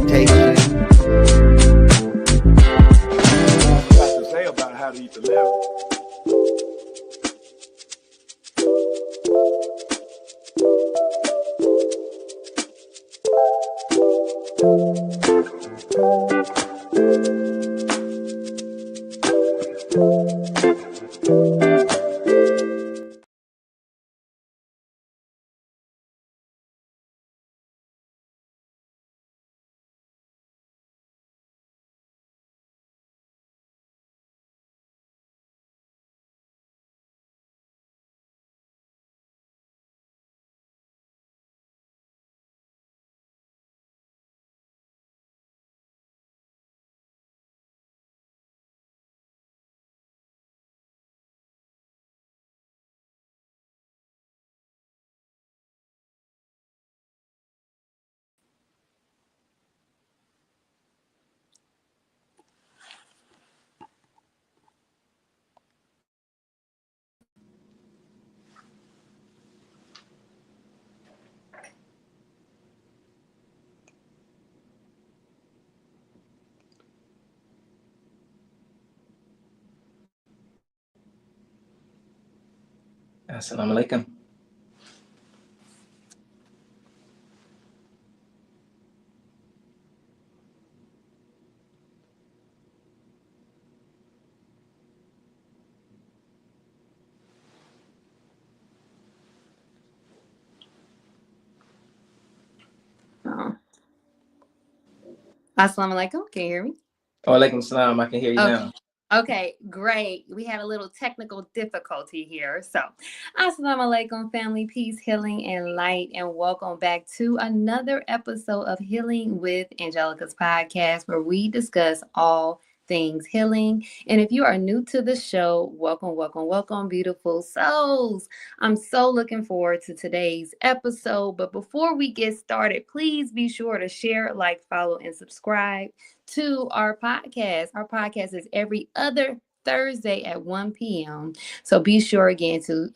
meditation. What you got to say about how to eat the liver? Assalamu alaikum. Assalamu alaikum. Can you hear me? Walaikum salam. I can hear you now. Okay, great. We had a little technical difficulty here. So, assalamu alaikum, family, peace, healing, and light, and welcome back to another episode of Healing with Angelica's podcast, where we discuss all things healing. And if you are new to the show, welcome, welcome, welcome, beautiful souls. I'm so looking forward to today's episode. But before we get started, please be sure to share, like, follow, and subscribe to our podcast. Our podcast is every other Thursday at 1 p.m. So be sure again to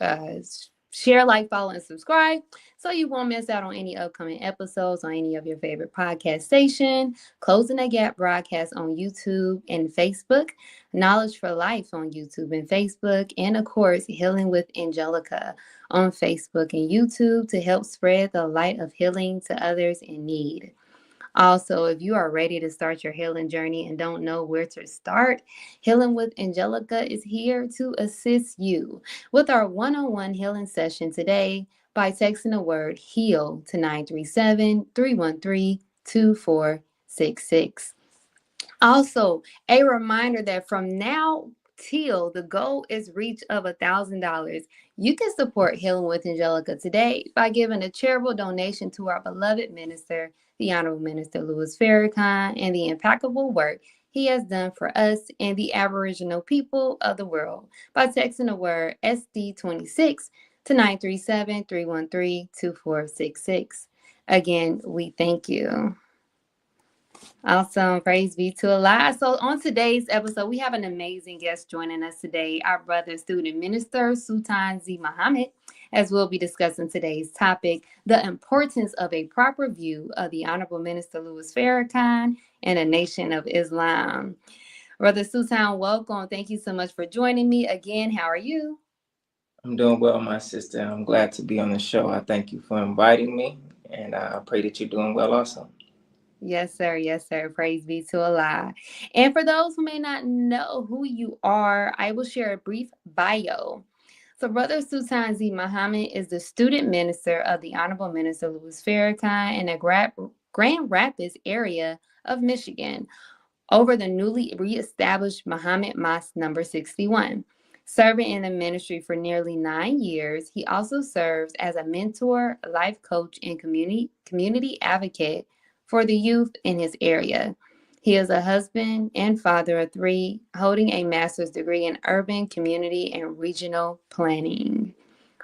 share, like, follow, and subscribe so you won't miss out on any upcoming episodes on any of your favorite podcast station. Closing the Gap broadcast on YouTube and Facebook, Knowledge for Life on YouTube and Facebook, and of course, Healing with Angelica on Facebook and YouTube to help spread the light of healing to others in need. Also, if you are ready to start your healing journey and don't know where to start, Healing with Angelica is here to assist you with our one-on-one healing session today by texting the word HEAL to 937-313-2466. Also, a reminder that from now till the goal is reach of $1,000, you can support Healing with Angelica today by giving a charitable donation to our beloved minister, the Honorable Minister Louis Farrakhan, and the impeccable work he has done for us and the Aboriginal people of the world by texting the word SD26 to 937-313-2466. Again, we thank you. Awesome. Praise be to Allah. So on today's episode, we have an amazing guest joining us today, our brother, Student Minister Sultan Z, as we'll be discussing today's topic, the importance of a proper view of the Honorable Minister Louis Farrakhan and the Nation of Islam. Brother Sultan, welcome. Thank you so much for joining me again. How are you? I'm doing well, my sister. I'm glad to be on the show. I thank you for inviting me, and I pray that you're doing well also. Yes, sir. Yes, sir. Praise be to Allah. And for those who may not know who you are, I will share a brief bio. So Brother Sultan Z is the student minister of the Honorable Minister Louis Farrakhan in the Grand Rapids area of Michigan over the newly reestablished Muhammad Mosque number 61. Serving in the ministry for nearly 9 years, he also serves as a mentor, life coach, and community advocate for the youth in his area. He is a husband and father of 3, holding a master's degree in urban, community, and regional planning.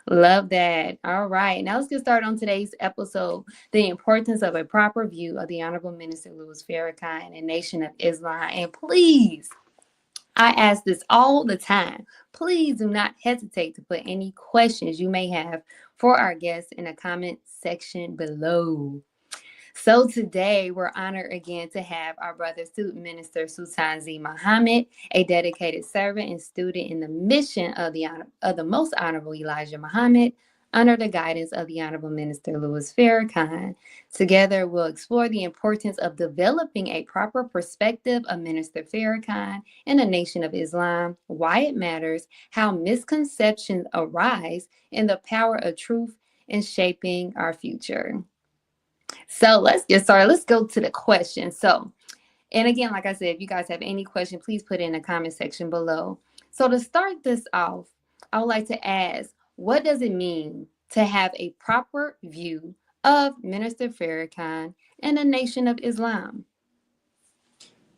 Love that. All right. Now let's get started on today's episode, the importance of a proper view of the Honorable Minister Louis Farrakhan and the Nation of Islam. And please, I ask this all the time. Please do not hesitate to put any questions you may have for our guests in the comment section below. So today we're honored again to have our brother Student Minister Sultan Z Muhammad, a dedicated servant and student in the mission of the Most Honorable Elijah Muhammad, under the guidance of the Honorable Minister Louis Farrakhan. Together, we'll explore the importance of developing a proper perspective of Minister Farrakhan and the Nation of Islam, why it matters, how misconceptions arise, and the power of truth in shaping our future. So let's get started. Let's go to the question. So, and again, like I said, if you guys have any question, please put it in the comment section below. So to start this off, I would like to ask, what does it mean to have a proper view of Minister Farrakhan and the Nation of Islam?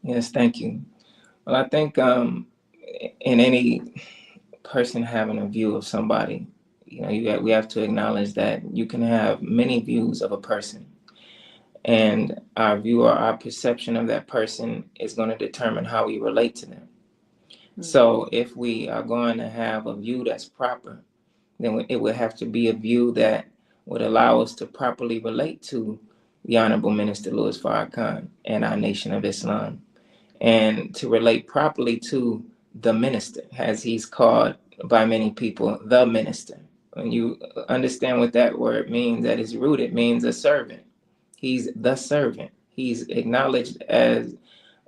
Yes, thank you. Well, I think in any person having a view of somebody, we have to acknowledge that you can have many views of a person, and our view or our perception of that person is going to determine how we relate to them. So if we are going to have a view that's proper, then it would have to be a view that would allow us to properly relate to the Honorable Minister Louis Farrakhan and our Nation of Islam, and to relate properly to the minister, as he's called by many people, the minister. When you understand what that word means, at its root, it means a servant. He's the servant. He's acknowledged as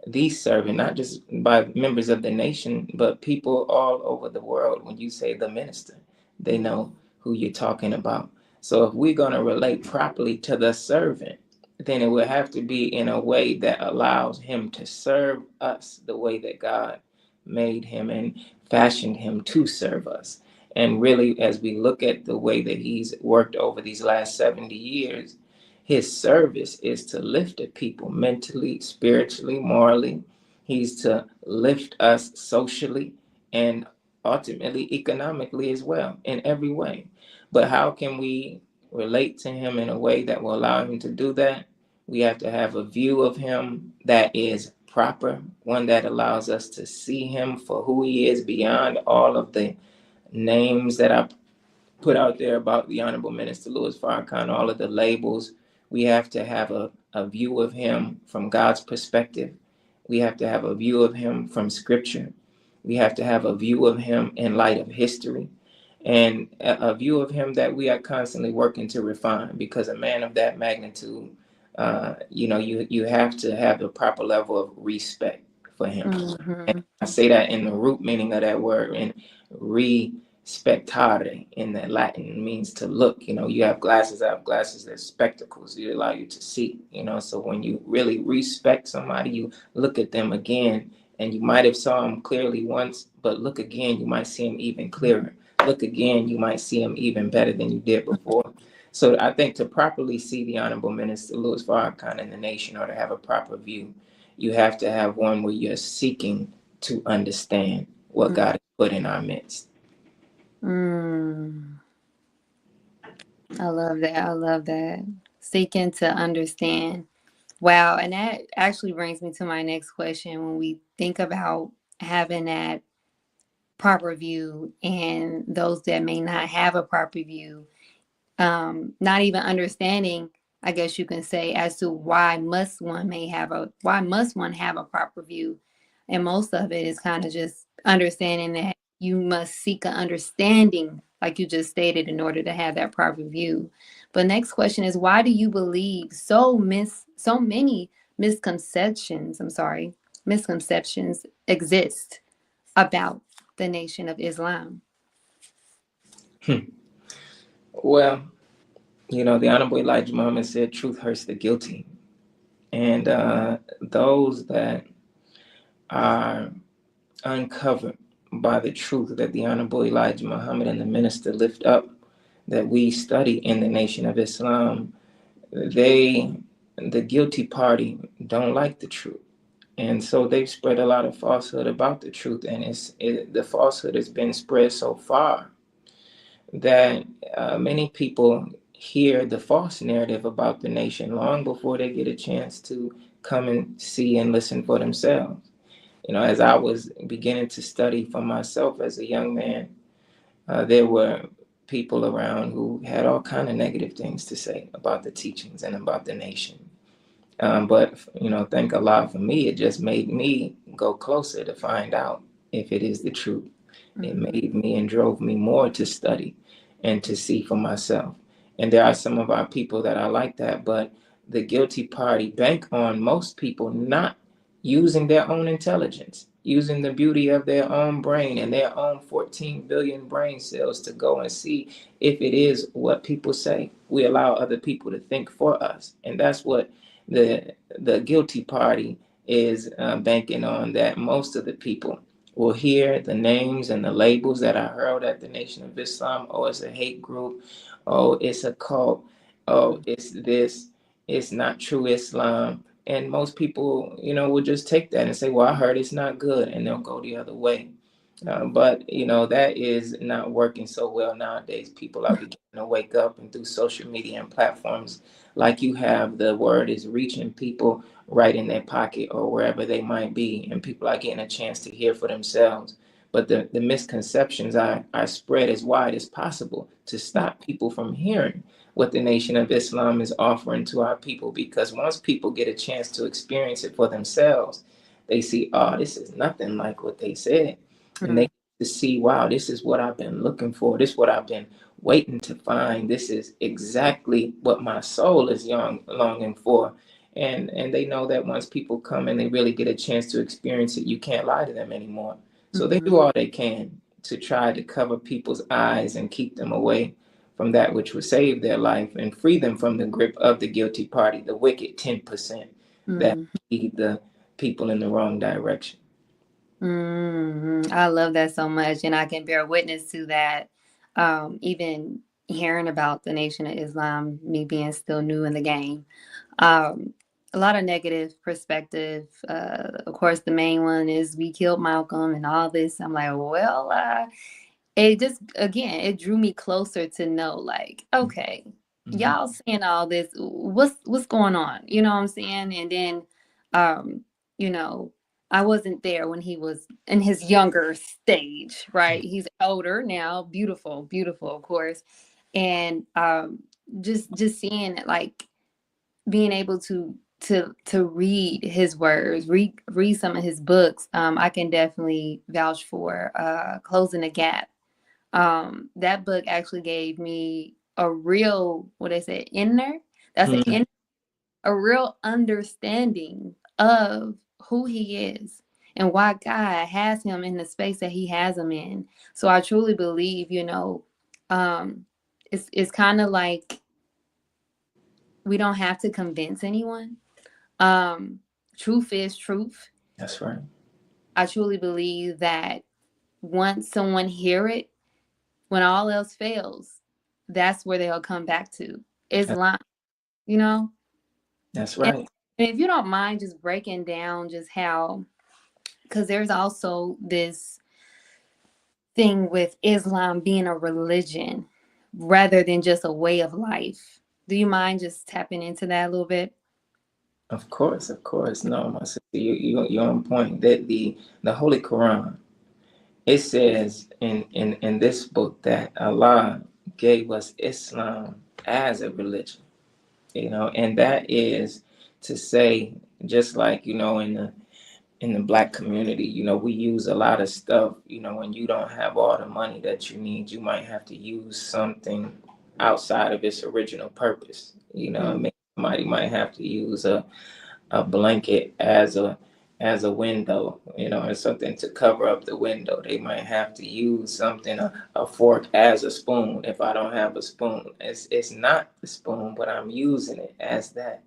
the servant, not just by members of the nation, but people all over the world. When you say the minister, they know who you're talking about. So if we're going to relate properly to the servant, then it will have to be in a way that allows him to serve us the way that God made him and fashioned him to serve us. And really, as we look at the way that he's worked over these last 70 years, his service is to lift the people mentally, spiritually, morally. He's to lift us socially and ultimately economically as well, in every way. But how can we relate to him in a way that will allow him to do that? We have to have a view of him that is proper, one that allows us to see him for who he is beyond all of the names that I put out there about the Honorable Minister Louis Farrakhan, all of the labels. We have to have a view of him from God's perspective. We have to have a view of him from Scripture. We have to have a view of him in light of history, and a view of him that we are constantly working to refine, because a man of that magnitude, you have to have the proper level of respect for him. Mm-hmm. I say that in the root meaning of that word, and respectare in the Latin means to look. You have glasses, I have glasses, they're spectacles, they allow you to see. So when you really respect somebody, you look at them again, and you might have saw them clearly once, but look again, you might see them even clearer. Look again, you might see them even better than you did before. So I think to properly see the Honorable Minister Louis Farrakhan in the nation, or to have a proper view, you have to have one where you're seeking to understand what God has put in our midst. I love that. I love that. Seeking to understand. Wow. And that actually brings me to my next question. When we think about having that proper view and those that may not have a proper view, not even understanding, I guess you can say, as to why must one have a proper view. And most of it is kind of just understanding that you must seek an understanding, like you just stated, in order to have that proper view. But next question is, why do you believe so many misconceptions exist about the Nation of Islam? Well, the Honorable Elijah Muhammad said, truth hurts the guilty. And those that are uncovered by the truth that the Honorable Elijah Muhammad and the minister lift up, that we study in the Nation of Islam, the guilty party don't like the truth. And so they've spread a lot of falsehood about the truth. And the falsehood has been spread so far that many people hear the false narrative about the nation long before they get a chance to come and see and listen for themselves. As I was beginning to study for myself as a young man, there were people around who had all kind of negative things to say about the teachings and about the nation. But thank Allah, for me, it just made me go closer to find out if it is the truth. It Mm-hmm. made me and drove me more to study and to see for myself. And there are some of our people that are like that, but the guilty party bank on most people not using their own intelligence, using the beauty of their own brain and their own 14 billion brain cells to go and see if it is what people say. We allow other people to think for us. And that's what the guilty party is banking on, that most of the people will hear the names and the labels that are hurled at the Nation of Islam. Oh, it's a hate group. Oh, it's a cult. Oh, it's this. It's not true Islam. And most people, will just take that and say, well, I heard it's not good. And they'll go the other way. But that is not working so well nowadays. People are beginning to wake up, and through social media and platforms like you have, the word is reaching people right in their pocket or wherever they might be, and people are getting a chance to hear for themselves. But the misconceptions are spread as wide as possible to stop people from hearing what the Nation of Islam is offering to our people. Because once people get a chance to experience it for themselves, they see, oh, this is nothing like what they said. And they to see, wow, this is what I've been looking for. This is what I've been waiting to find. This is exactly what my soul is longing for. And they know that once people come and they really get a chance to experience it, you can't lie to them anymore. So they do all they can to try to cover people's eyes and keep them away from that which would save their life and free them from the grip of the guilty party, the wicked 10% that lead the people in the wrong direction. I love that so much, and I can bear witness to that. Even hearing about the Nation of Islam, me being still new in the game, a lot of negative perspective. Of course, the main one is we killed Malcolm and all this. I'm like, well, it just, again, it drew me closer to know, like, okay, y'all saying all this, what's going on? You know what I'm saying? And then, you know, I wasn't there when he was in his younger stage, right? He's older now, beautiful, beautiful, of course. And just seeing it, like being able to read his words, read some of his books, I can definitely vouch for Closing the Gap. That book actually gave me a real, what they say, a real understanding of who he is and why God has him in the space that he has him in. So I truly believe, it's kind of like we don't have to convince anyone. Truth is truth. That's right. I truly believe that once someone hear it, when all else fails, that's where they'll come back to Islam, you know? That's right. And if you don't mind just breaking down just how, because there's also this thing with Islam being a religion rather than just a way of life. Do you mind just tapping into that a little bit? Of course, of course. No, my sister, you're on point. That the Holy Quran, it says in this book that Allah gave us Islam as a religion, and that is to say, just like, in the Black community, we use a lot of stuff, when you don't have all the money that you need, you might have to use something outside of its original purpose. Maybe somebody might have to use a blanket as a window, or something to cover up the window. They might have to use something, a fork as a spoon. If I don't have a spoon, it's not the spoon, but I'm using it as that.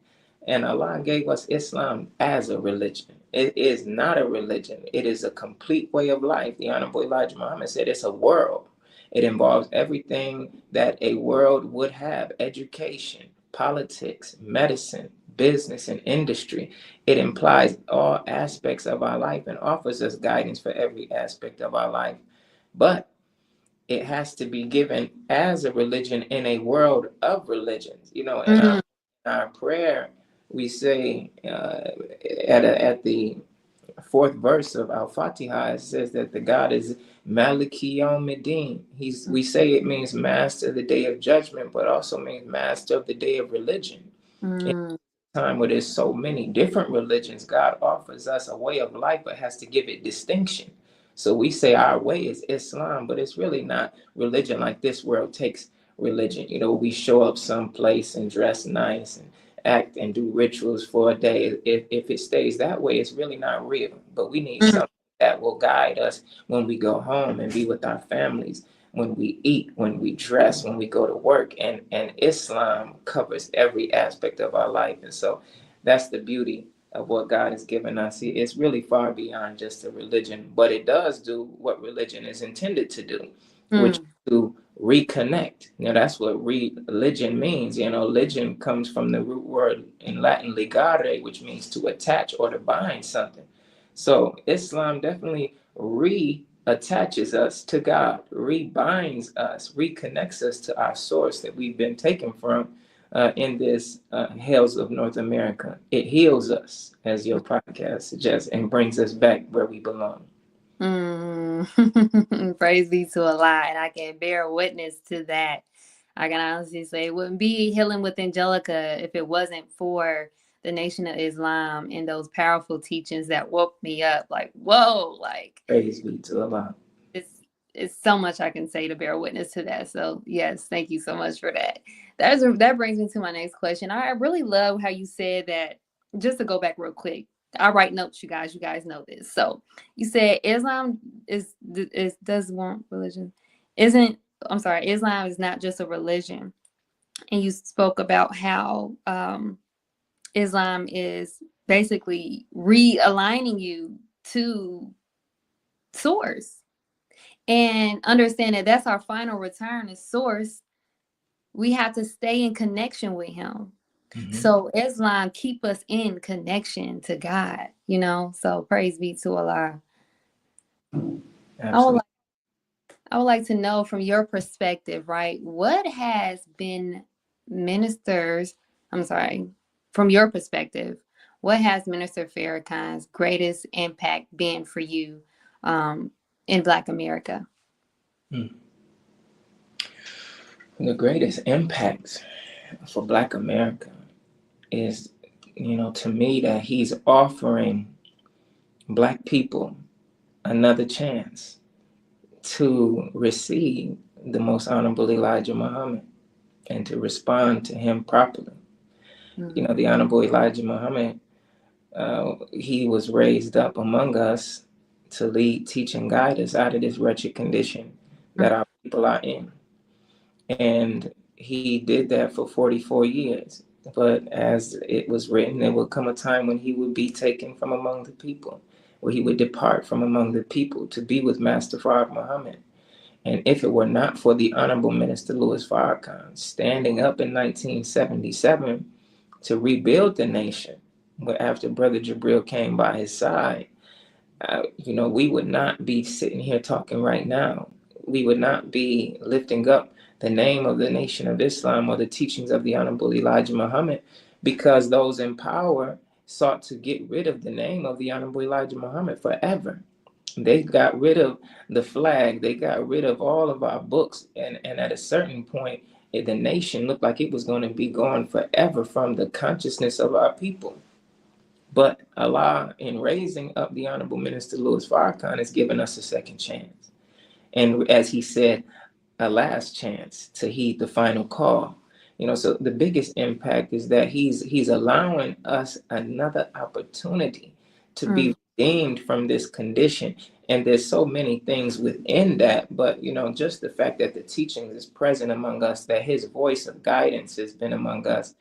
And Allah gave us Islam as a religion. It is not a religion. It is a complete way of life. The Honorable Elijah Muhammad said it's a world. It involves everything that a world would have: education, politics, medicine, business, and industry. It implies all aspects of our life and offers us guidance for every aspect of our life. But it has to be given as a religion in a world of religions. In our prayer, we say at the fourth verse of Al-Fatiha, it says that the God is Maliki Yawmiddin. We say it means master of the day of judgment, but also means master of the day of religion. time where there's so many different religions, God offers us a way of life, but has to give it distinction. So we say our way is Islam, but it's really not religion like this world takes religion. You know, we show up someplace and dress nice and act and do rituals for a day. If it stays that way, it's really not real. But we need Mm. something that will guide us when we go home and be with our families, when we eat, when we dress, when we go to work. And Islam covers every aspect of our life. And so that's the beauty of what God has given us. It's really far beyond just a religion, but it does do what religion is intended to do, which is Mm. to reconnect. You know, that's what religion means. You know, religion comes from the root word in Latin ligare, which means to attach or to bind something. So Islam definitely reattaches us to God, rebinds us, reconnects us to our source that we've been taken from in this Hells of North America. It heals us, as your podcast suggests, and brings us back where we belong. Mm. Praise be to Allah, and I can bear witness to that. I can honestly say it wouldn't be healing with Angelica if it wasn't for the Nation of Islam and those powerful teachings that woke me up. Like, whoa, like Praise be to Allah. it's it's so much I can say to bear witness to that. So yes, thank you so much for that. That brings me to my next question. I really love how you said that. Just to go back real quick, I write notes, you guys. You guys know this. So you said Islam is does want religion isn't. I'm sorry, Islam is not just a religion, and you spoke about how Islam is basically realigning you to source and understand that that's our final return is source. We have to stay in connection with him. Mm-hmm. So Islam keep us in connection to God, you know. So praise be to Allah. Absolutely. I would like to know from your perspective, right? What has been ministers, I'm sorry, from your perspective, what has Minister Farrakhan's greatest impact been for you in Black America? The greatest impact for Black America is, to me, that he's offering Black people another chance to receive the most honorable Elijah Muhammad and to respond to him properly. Mm-hmm. The honorable Elijah Muhammad, he was raised up among us to lead, teach, and guide us out of this wretched condition that our people are in. And he did that for 44 years. But as it was written, there would come a time when he would be taken from among the people, where he would depart from among the people to be with Master Farrakhan Muhammad. And if it were not for the Honorable Minister Louis Farrakhan standing up in 1977 to rebuild the nation, after Brother Jabril came by his side, we would not be sitting here talking right now. We would not be lifting up the name of the Nation of Islam or the teachings of the Honorable Elijah Muhammad, because those in power sought to get rid of the name of the Honorable Elijah Muhammad forever. They got rid of the flag. They got rid of all of our books. And at a certain point, the nation looked like it was going to be gone forever from the consciousness of our people. But Allah, in raising up the Honorable Minister Louis Farrakhan, has given us a second chance. And as he said, a last chance to heed the final call. So the biggest impact is that he's allowing us another opportunity to be redeemed from this condition. And there's so many things within that, but just the fact that the teaching is present among us, that his voice of guidance has been among us,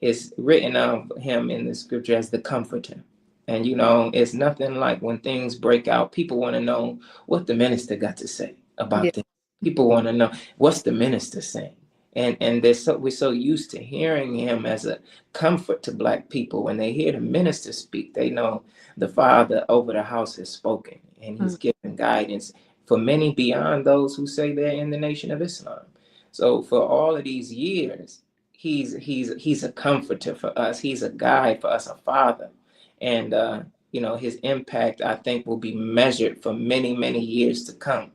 is written of him in the scripture as the comforter. And it's nothing like when things break out, people want to know what the minister got to say about this. People want to know what's the minister saying. And we're so used to hearing him as a comfort to Black people. When they hear the minister speak, they know the Father over the house has spoken, and he's given guidance for many beyond those who say they're in the Nation of Islam. So for all of these years, he's a comforter for us. He's a guide for us, a father. And his impact, I think, will be measured for many, many years to come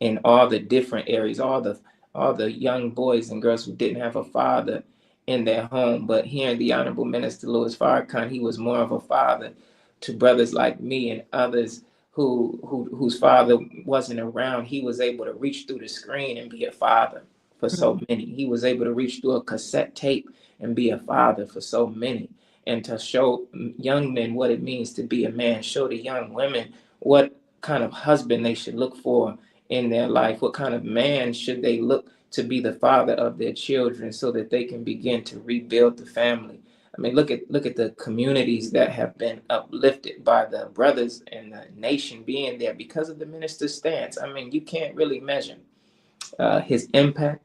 in all the different areas, all the young boys and girls who didn't have a father in their home. But here in the Honorable Minister Louis Farrakhan, he was more of a father to brothers like me and others whose father wasn't around. He was able to reach through the screen and be a father for so many. He was able to reach through a cassette tape and be a father for so many, and to show young men what it means to be a man, show the young women what kind of husband they should look for in their life, what kind of man should they look to be the father of their children, so that they can begin to rebuild the family. I mean, look at the communities that have been uplifted by the brothers and the nation being there because of the minister's stance. I mean, you can't really measure his impact,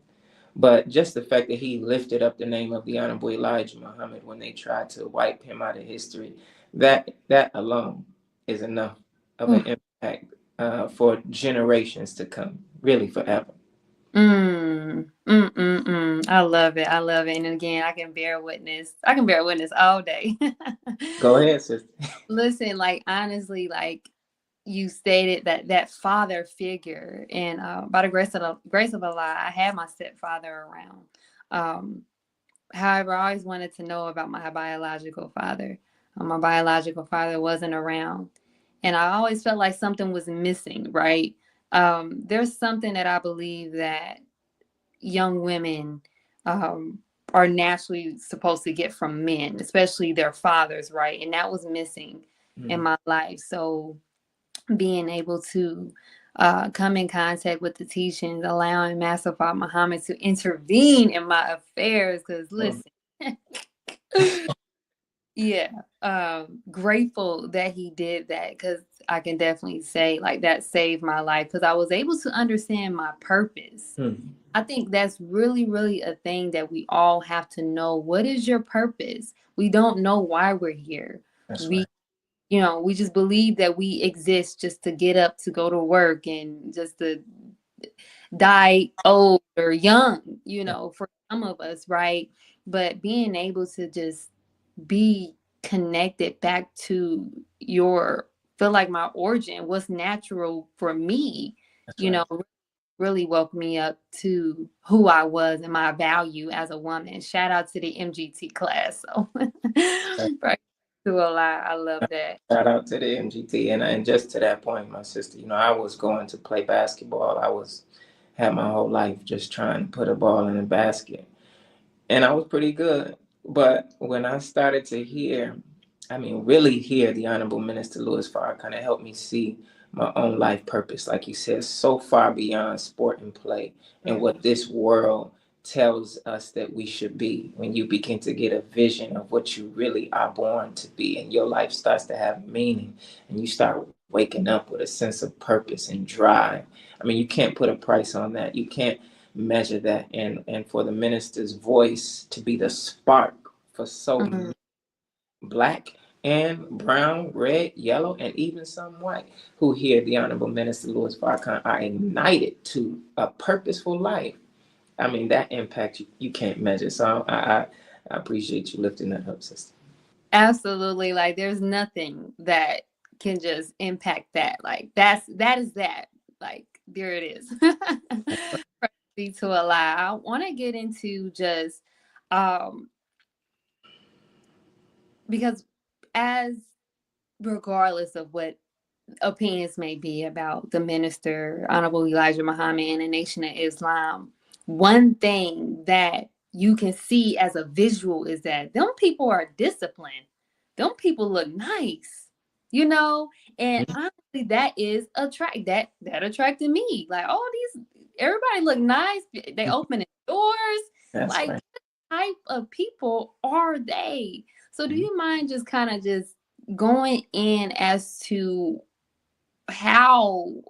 but just the fact that he lifted up the name of the Honorable Elijah Muhammad when they tried to wipe him out of history, that alone is enough of an impact for generations to come, really forever. I love it. I love it. And again, I can bear witness. I can bear witness all day. Go ahead, sister. Listen, like honestly, like you stated that father figure, and by the grace of Allah, I had my stepfather around. However, I always wanted to know about my biological father. My biological father wasn't around, and I always felt like something was missing. Right? There's something that I believe that young women are naturally supposed to get from men, especially their fathers, right? And that was missing in my life. So being able to come in contact with the teachings, allowing Master Father Muhammad to intervene in my affairs, because listen, grateful that he did that, because I can definitely say like that saved my life, because I was able to understand my purpose. I think that's really, really a thing that we all have to know. What is your purpose? We don't know why we're here. That's we right. we just believe that we exist just to get up, to go to work, and just to die old or young, for some of us, right? But being able to just be connected back to feel like my origin, what's natural for me, That's right. really woke me up to who I was and my value as a woman. Shout out to the MGT class. So right to a lot. I love that. Shout out to the MGT. And just to that point, my sister, I was going to play basketball. Had my whole life just trying to put a ball in a basket. And I was pretty good. But when I started to really hear the Honorable Minister Louis Farrakhan, it helped me see my own life purpose, like you said, so far beyond sport and play and what this world tells us that we should be. When you begin to get a vision of what you really are born to be, and your life starts to have meaning, and you start waking up with a sense of purpose and drive. I mean, you can't put a price on that. You can't measure that. And for the minister's voice to be the spark for so many Black and brown, red, yellow, and even some white who hear the Honorable Minister Louis Farrakhan are ignited to a purposeful life. I mean, that impact you can't measure. So I appreciate you lifting that up, sister. Absolutely. Like there's nothing that can just impact that. Like that is that. Like there it is. Praise to a lie. I want to get into just because as regardless of what opinions may be about the minister, Honorable Elijah Muhammad, and the Nation of Islam, one thing that you can see as a visual is that them people are disciplined. Them people look nice, and honestly, that is that attracted me. Like, oh, everybody look nice. They open doors. That's Like, right. what type of people are they? So do you mind just kind of just going in as to how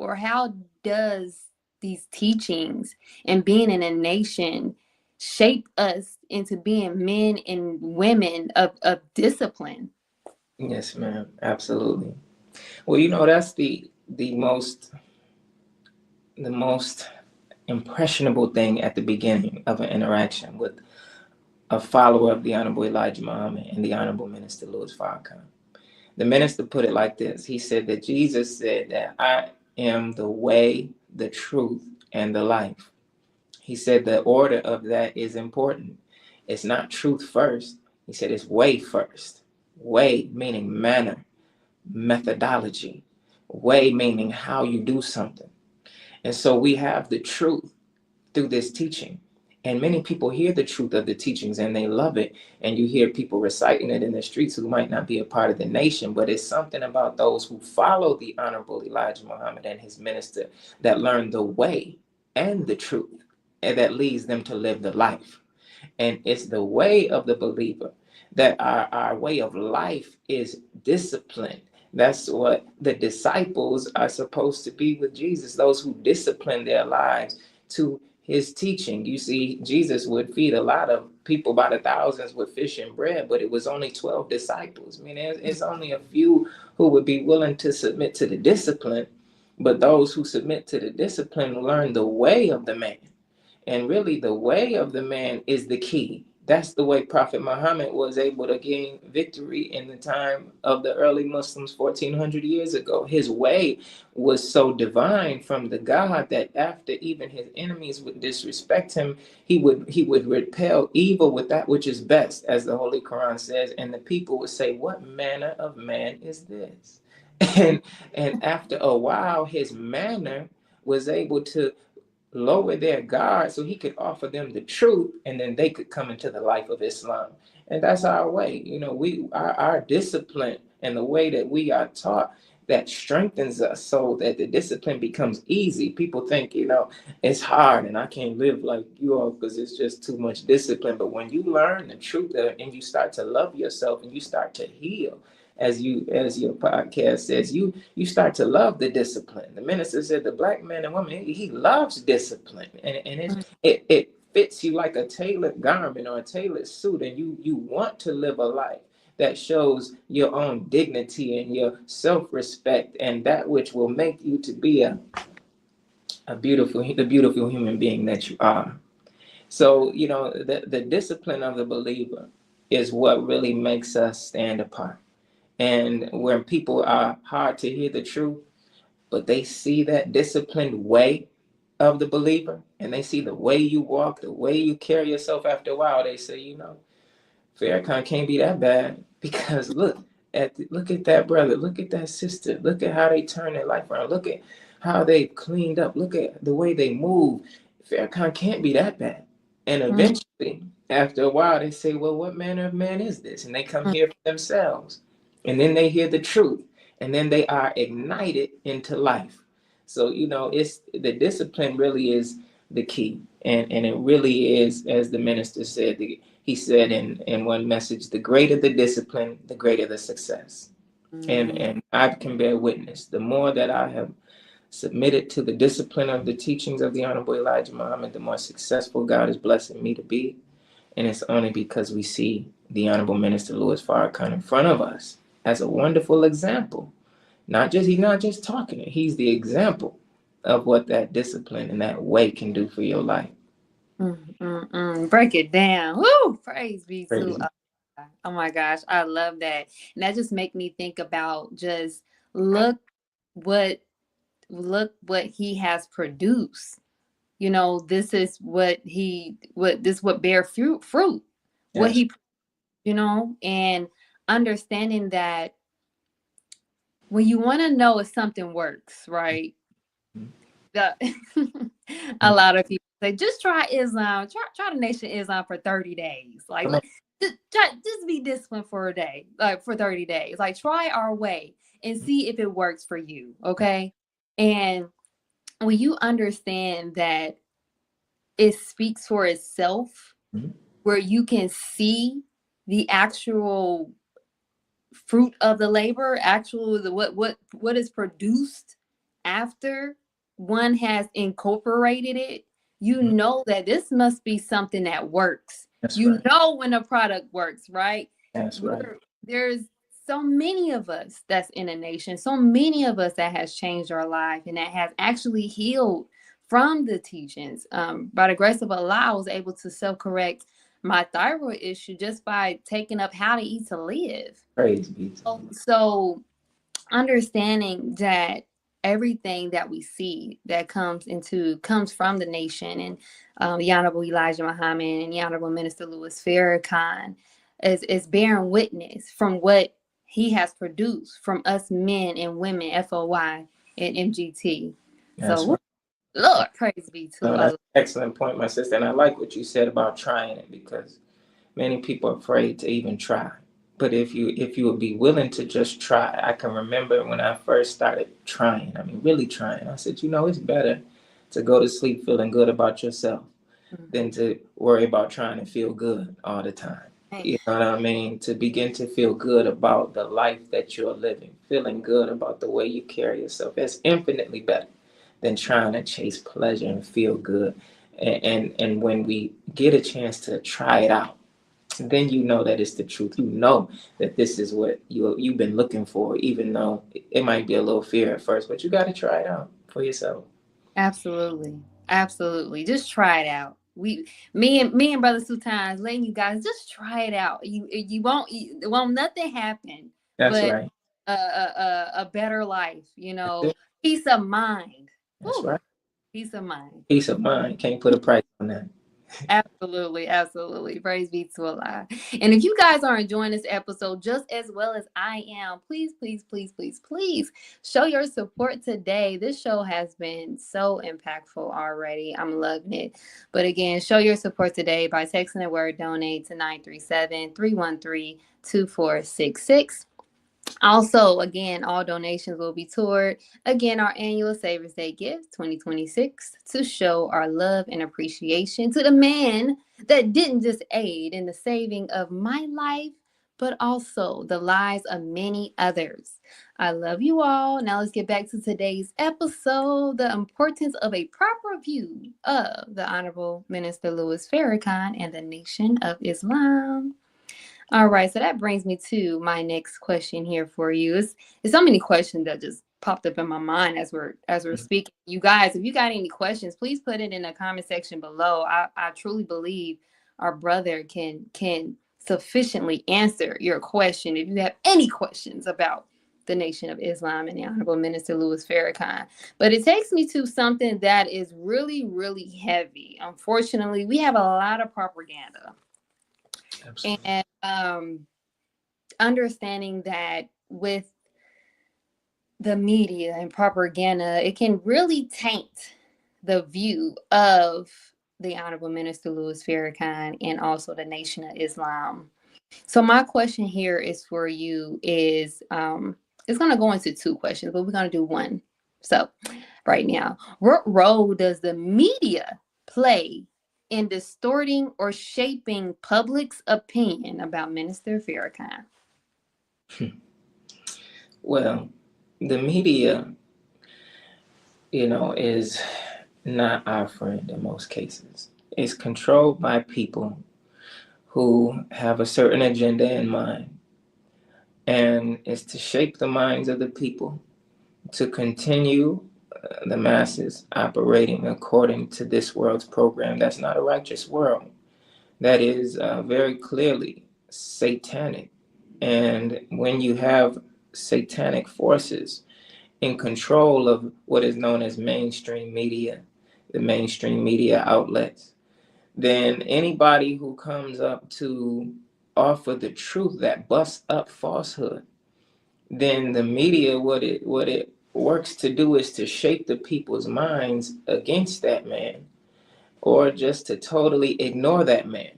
does these teachings and being in a nation shape us into being men and women of discipline? Yes, ma'am. Absolutely. Well, that's the most impressionable thing at the beginning of an interaction with a follower of the Honorable Elijah Muhammad and the Honorable Minister Louis Farrakhan. The minister put it like this. He said that Jesus said that I am the way, the truth, and the life. He said the order of that is important. It's not truth first. He said it's way first. Way meaning manner, methodology. Way meaning how you do something. And so we have the truth through this teaching. And many people hear the truth of the teachings and they love it. And you hear people reciting it in the streets who might not be a part of the nation, but it's something about those who follow the Honorable Elijah Muhammad and his minister that learn the way and the truth, and that leads them to live the life. And it's the way of the believer that our way of life is discipline. That's what the disciples are supposed to be with Jesus, those who discipline their lives to his teaching. You see, Jesus would feed a lot of people by the thousands with fish and bread, but it was only 12 disciples. I mean, it's only a few who would be willing to submit to the discipline, but those who submit to the discipline learn the way of the man. And really, the way of the man is the key. That's the way Prophet Muhammad was able to gain victory in the time of the early Muslims 1400 years ago. His way was so divine from the God that after even his enemies would disrespect him, he would repel evil with that which is best, as the Holy Quran says, and the people would say, "What manner of man is this?" And and after a while, his manner was able to lower their guard so he could offer them the truth, and then they could come into the life of Islam. And that's our way. Our discipline and the way that we are taught, that strengthens us so that the discipline becomes easy. People think, it's hard and I can't live like you all because it's just too much discipline. But when you learn the truth and you start to love yourself and you start to heal, as your podcast says, you start to love the discipline. The minister said the black man and woman, he loves discipline, and it fits you like a tailored garment or a tailored suit, and you want to live a life that shows your own dignity and your self-respect, and that which will make you to be the beautiful human being that you are. So the discipline of the believer is what really makes us stand apart. And when people are hard to hear the truth, but they see that disciplined way of the believer, and they see the way you walk, the way you carry yourself, after a while, they say, Farrakhan can't be that bad, because look at that brother, look at that sister, look at how they turn their life around, look at how they cleaned up, look at the way they move. Farrakhan can't be that bad. And eventually, after a while, they say, well, what manner of man is this? And they come here for themselves. And then they hear the truth. And then they are ignited into life. So, it's the discipline really is the key. And it really is, as the minister said, he said in one message, the greater the discipline, the greater the success. And I can bear witness. The more that I have submitted to the discipline of the teachings of the Honorable Elijah Muhammad, the more successful God is blessing me to be. And it's only because we see the Honorable Minister Louis Farrakhan in front of us as a wonderful example. He's not just talking it, he's the example of what that discipline and that way can do for your life. Break it down. Woo! Praise be Crazy. to Allah. Oh my gosh, I love that. And that just make me think about just look what he has produced. This is what bear fruit. What Yes. he, and understanding that when you want to know if something works, right? A lot of people say, just try Islam, try the Nation of Islam for 30 days. Like, just be disciplined for a day, like for 30 days. Like, try our way and see if it works for you. Okay. And when you understand that it speaks for itself, where you can see the actual fruit of the labor, what is produced after one has incorporated it, know that this must be something that works. That's you right. know when a product works, right? That's right. There's so many of us that's in a nation, so many of us that has changed our life and that has actually healed from the teachings. By the grace of Allah, I was able to self-correct my thyroid issue just by taking up How to Eat to Live. Praise be to God. So understanding that everything that we see that comes from the nation, and the Honorable Elijah Muhammad and the Honorable Minister Louis Farrakhan is bearing witness from what he has produced from us men and women, FOY and MGT. That's So right. Lord, praise be to No, that's Allah. an excellent point, my sister. And I like what you said about trying it, because many people are afraid to even try. But if you would be willing to just try, I can remember when I first started trying, I mean, really trying, I said, it's better to go to sleep feeling good about yourself than to worry about trying to feel good all the time. You know what I mean? To begin to feel good about the life that you're living, feeling good about the way you carry yourself. That's infinitely better than trying to chase pleasure and feel good. And when we get a chance to try it out, then you know that it's the truth. You know that this is what you've been looking for, even though it might be a little fear at first, but you got to try it out for yourself. Absolutely. Absolutely. Just try it out. Me and Brother Sultan letting you guys just try it out. You won't nothing happen That's but right. a better life, That's it. peace of mind. That's Whew, right. peace of mind. Peace of mind. Can't put a price on that. Absolutely, absolutely. Praise be to Allah. And if you guys are enjoying this episode just as well as I am, please, please, please, please, please show your support today. This show has been so impactful already. I'm loving it. But again, show your support today by texting the word donate to 937-313-2466. Also, again, all donations will be toward, again, our annual Savers Day gift 2026 to show our love and appreciation to the man that didn't just aid in the saving of my life, but also the lives of many others. I love you all. Now let's get back to today's episode, the importance of a proper view of the Honorable Minister Louis Farrakhan and the Nation of Islam. All right, so that brings me to my next question here for you. It's so many questions that just popped up in my mind as we're speaking. You guys, if you got any questions, please put it in the comment section below. I truly believe our brother can sufficiently answer your question if you have any questions about the Nation of Islam and the Honorable Minister Louis Farrakhan. But it takes me to something that is really, really heavy. Unfortunately, we have a lot of propaganda. Absolutely. And understanding that with the media and propaganda, it can really taint the view of the Honorable Minister Louis Farrakhan and also the Nation of Islam. So my question here is for you is it's going to go into two questions, but we're going to do one. So right now, what role does the media play in distorting or shaping public's opinion about Minister Farrakhan? Well, the media, is not our friend in most cases. It's controlled by people who have a certain agenda in mind, and it's to shape the minds of the people to continue the masses operating according to this world's program. That's not a righteous world. That is very clearly satanic. And when you have satanic forces in control of what is known as mainstream media, the mainstream media outlets, then anybody who comes up to offer the truth that busts up falsehood, then the media, what it works to do is to shape the people's minds against that man, or just to totally ignore that man.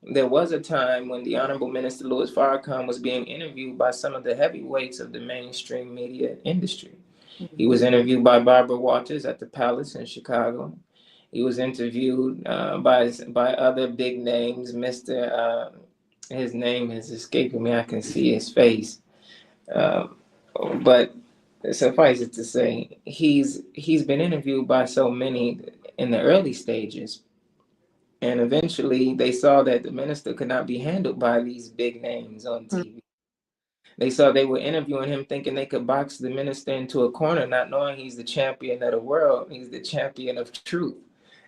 There was a time when the Honorable Minister Louis Farrakhan was being interviewed by some of the heavyweights of the mainstream media industry. He was interviewed by Barbara Walters at the Palace in Chicago. He was interviewed by other big names. His name is escaping me. I can see his face. But suffice it to say, he's been interviewed by so many in the early stages, and eventually they saw that the minister could not be handled by these big names on TV. They saw they were interviewing him thinking they could box the minister into a corner, not knowing he's the champion of the world. He's the champion of truth.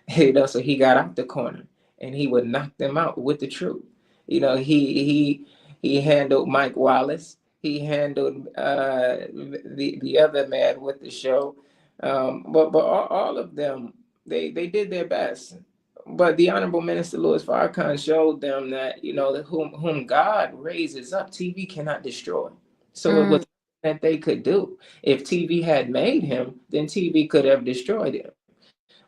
So he got out the corner and he would knock them out with the truth. He handled Mike Wallace. he handled the other man with the show. But all of them, they did their best. But the Honorable Minister Louis Farrakhan showed them that, that whom God raises up, TV cannot destroy. So it was Mm, that they could do. If TV had made him, then TV could have destroyed him.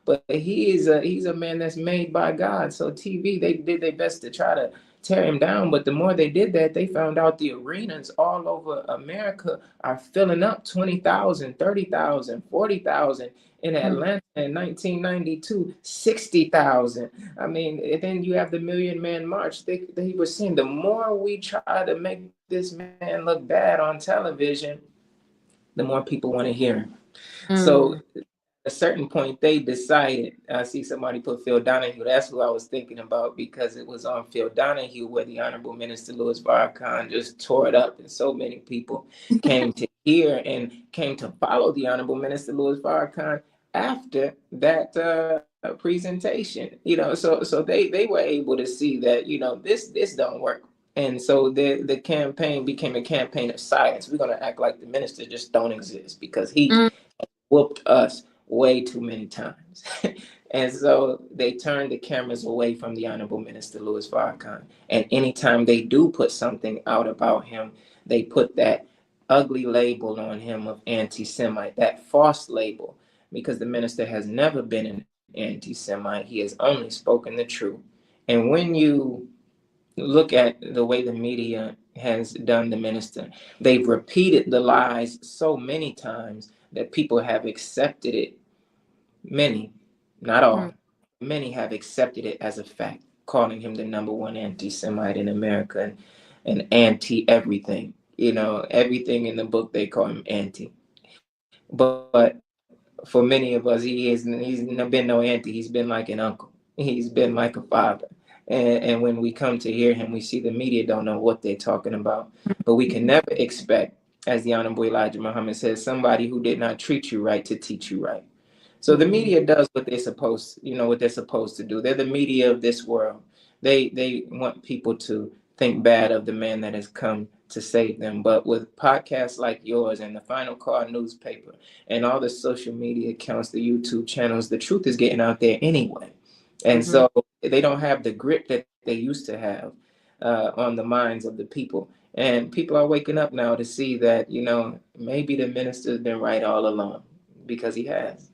But he's a man that's made by God. So TV, they did their best to try to tear him down. But the more they did that, they found out the arenas all over America are filling up 20,000, 30,000, 40,000. In mm, Atlanta in 1992, 60,000. I mean, and then you have the Million Man March. They were saying the more we try to make this man look bad on television, the more people want to hear him. So mm, a certain point they decided, I see somebody put Phil Donahue, that's who I was thinking about, because it was on Phil Donahue where the Honorable Minister Louis Farrakhan just tore it up, and so many people came to hear and came to follow the Honorable Minister Louis Farrakhan after that presentation. So they were able to see that, this don't work. And so the campaign became a campaign of silence. We're going to act like the minister just don't exist because he mm. whooped us way too many times. And so they turned the cameras away from the Honorable Minister Louis Farrakhan. And anytime they do put something out about him, they put that ugly label on him of anti-Semite, that false label, because the minister has never been an anti-Semite. He has only spoken the truth. And when you look at the way the media has done the minister, they've repeated the lies so many times that people have accepted it. Many, not Mm. all, many have accepted it as a fact, calling him the number one anti-Semite in America, and anti everything. Everything in the book they call him anti. But for many of us, he's been no anti. He's been like an uncle. He's been like a father. And when we come to hear him, we see the media don't know what they're talking about. But we can never expect, as the Honorable Elijah Muhammad says, somebody who did not treat you right to teach you right. So the Mm. media does what they're supposed to do. They're the media of this world. They want people to think bad of the man that has come to save them. But with podcasts like yours and the Final Call newspaper and all the social media accounts, the YouTube channels, the truth is getting out there anyway. And Mhm. so they don't have the grip that they used to have on the minds of the people. And people are waking up now to see that, maybe the minister's been right all along, because he has.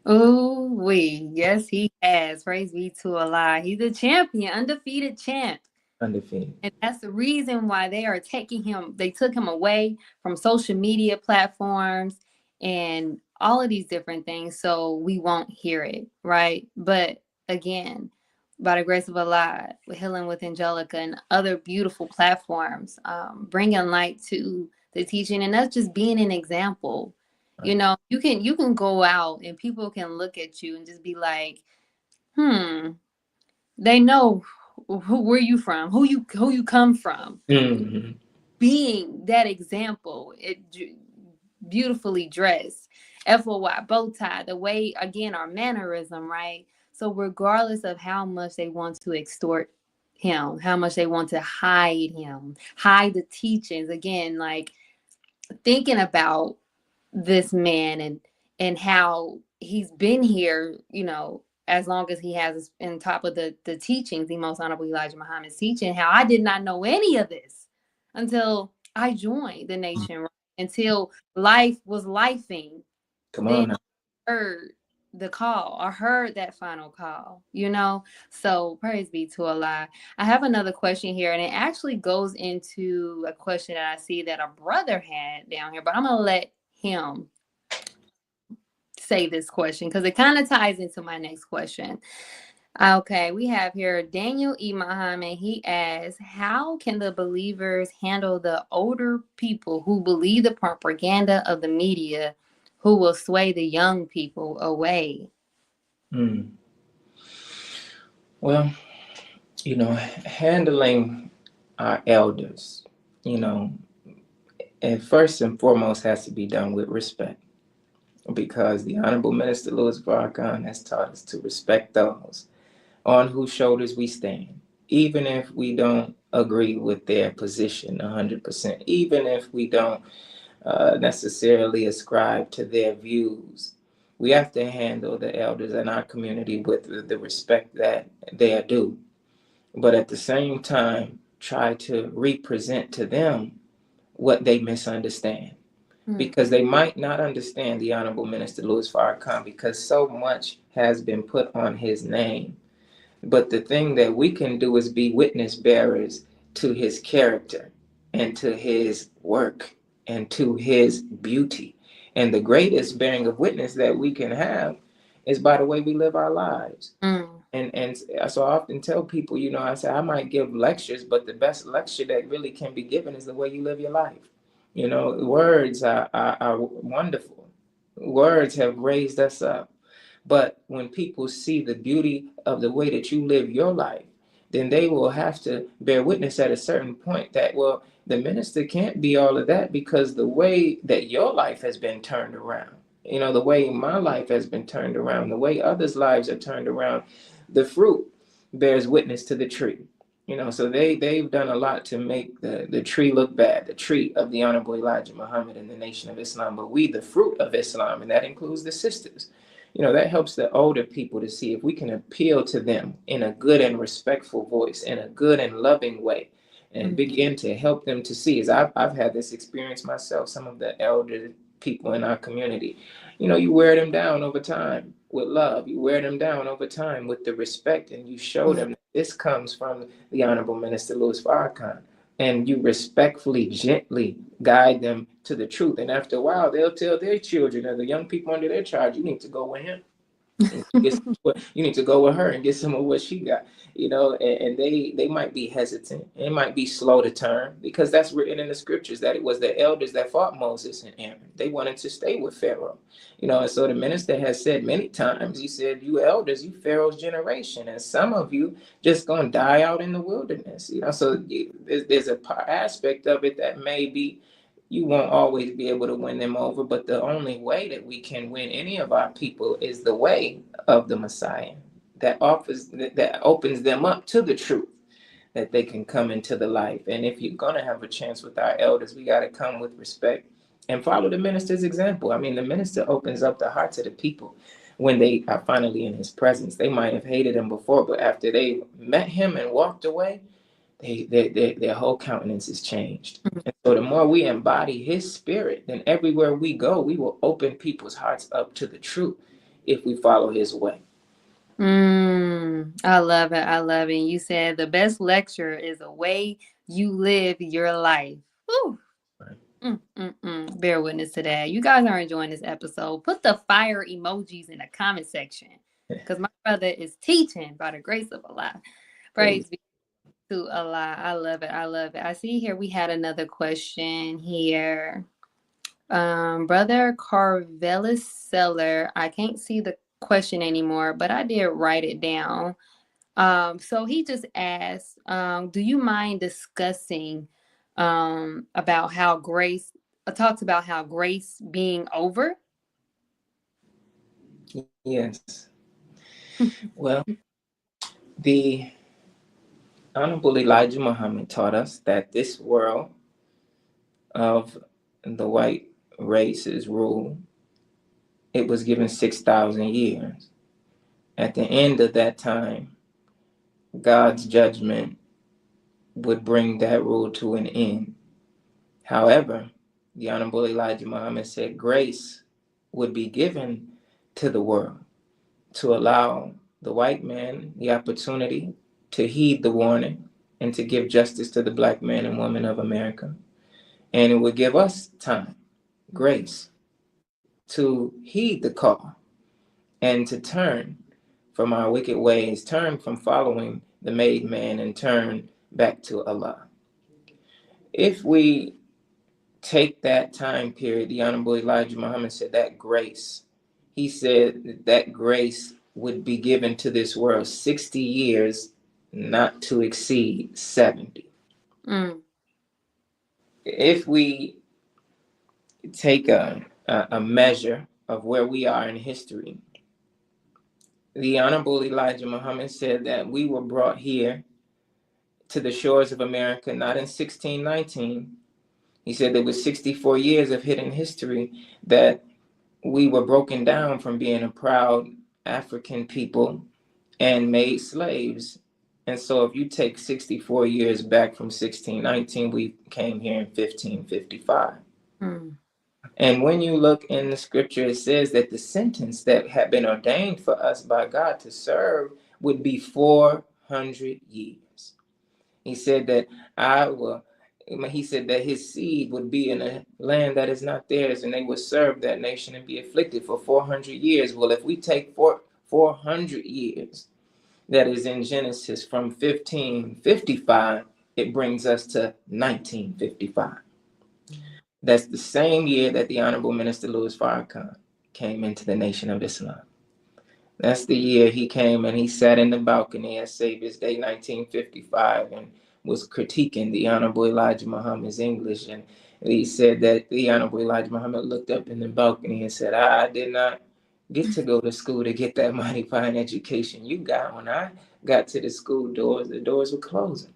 Ooh, yes, he has. Praise be to Allah. He's a champion, undefeated champ. Undefeated. And that's the reason why they are taking him, they took him away from social media platforms and all of these different things. So we won't hear it, right? But again, by the grace of Allah, with Healing with Angelica and other beautiful platforms, bringing light to the teaching and us just being an example. Right. You can go out and people can look at you and just be like, hmm, they know where you from, who you come from. Mm-hmm. Being that example, beautifully dressed, FOY bow tie, the way again our mannerism, right? So regardless of how much they want to extort him, how much they want to hide him, hide the teachings, again, like thinking about this man and how he's been here, as long as he has in top of the teachings, the most honorable Elijah Muhammad's teaching, how I did not know any of this until I joined the nation, right? Until life was lifing. Come Then on now. I heard the call. I heard that final call. So praise be to Allah. I have another question here, and it actually goes into a question that I see that a brother had down here, but I'm gonna let him say this question because it kind of ties into my next question. Okay, we have here Daniel E. Muhammad. He asks, how can the believers handle the older people who believe the propaganda of the media who will sway the young people away? Mm. Well, handling our elders, you know, and first and foremost has to be done with respect, because the Honorable Minister Louis Farrakhan has taught us to respect those on whose shoulders we stand, even if we don't agree with their position 100%, even if we don't necessarily ascribe to their views. We have to handle the elders in our community with the respect that they are due, but at the same time, try to represent to them what they misunderstand. Because they might not understand the Honorable Minister Louis Farrakhan because so much has been put on his name. But the thing that we can do is be witness bearers to his character and to his work and to his beauty. And the greatest bearing of witness that we can have is by the way we live our lives. Mm. And so I often tell people, I say I might give lectures, but the best lecture that really can be given is the way you live your life. Words are wonderful. Words have raised us up. But when people see the beauty of the way that you live your life, then they will have to bear witness at a certain point that, well, the minister can't be all of that because the way that your life has been turned around, the way my life has been turned around, the way others' lives are turned around, the fruit bears witness to the tree. So they've done a lot to make the tree look bad, the tree of the Honorable Elijah Muhammad and the Nation of Islam, but we the fruit of Islam, and that includes the sisters. That helps the older people to see if we can appeal to them in a good and respectful voice, in a good and loving way, and begin to help them to see. As I've had this experience myself, some of the elder people in our community, you wear them down over time with love. You wear them down over time with the respect, and you show them that this comes from the Honorable Minister Louis Farrakhan. And you respectfully, gently guide them to the truth. And after a while, they'll tell their children or the young people under their charge, you need to go with him. You need to go with her and get some of what she got, and they might be hesitant. It might be slow to turn because that's written in the scriptures that it was the elders that fought Moses and Aaron. They wanted to stay with Pharaoh, and so the minister has said many times, he said, you elders, you Pharaoh's generation, and some of you just going to die out in the wilderness, so there's a aspect of it that may be you won't always be able to win them over, but the only way that we can win any of our people is the way of the Messiah that opens them up to the truth, that they can come into the life. And if you're going to have a chance with our elders, we got to come with respect and follow the minister's example. I mean, the minister opens up the hearts of the people when they are finally in his presence. They might have hated him before, but after they met him and walked away, their whole countenance is changed. And so the more we embody his spirit, then everywhere we go, we will open people's hearts up to the truth if we follow his way. I love it. I love it. You said the best lecture is the way you live your life. Woo. Bear witness to that. You guys are enjoying this episode. Put the fire emojis in the comment section because my brother is teaching by the grace of Allah. Praise be to Allah. I love it. I love it. I see here we had another question here. Brother Carvelis Seller. I can't see the question anymore, but I did write it down. So he just asked, do you mind discussing about how grace talks about how grace being over? Yes. Well, the Honorable Elijah Muhammad taught us that this world of the white race's rule, it was given 6,000 years. At the end of that time, God's judgment would bring that rule to an end. However, the Honorable Elijah Muhammad said grace would be given to the world to allow the white man the opportunity to heed the warning and to give justice to the black man and woman of America. And it would give us time, grace, to heed the call and to turn from our wicked ways, turn from following the made man, and turn back to Allah. If we take that time period, the Honorable Elijah Muhammad said that grace, he said that grace would be given to this world 60 years, not to exceed 70. If we take a measure of where we are in history, the Honorable Elijah Muhammad said that we were brought here to the shores of America, not in 1619. He said there was 64 years of hidden history that we were broken down from being a proud African people and made slaves. And so if you take 64 years back from 1619, we came here in 1555. Mm. And when you look in the scripture, it says that the sentence that had been ordained for us by God to serve would be 400 years. He said that he said that his seed would be in a land that is not theirs, and they would serve that nation and be afflicted for 400 years. Well, if we take 400 years, that is in Genesis from 1555, it brings us to 1955. That's the same year that the Honorable Minister Louis Farrakhan came into the Nation of Islam. That's the year he came and he sat in the balcony at Savior's Day 1955 and was critiquing the Honorable Elijah Muhammad's English. And he said that the Honorable Elijah Muhammad looked up in the balcony and said, I did not get to go to school to get that mighty fine education you got. When I got to the school doors, the doors were closing.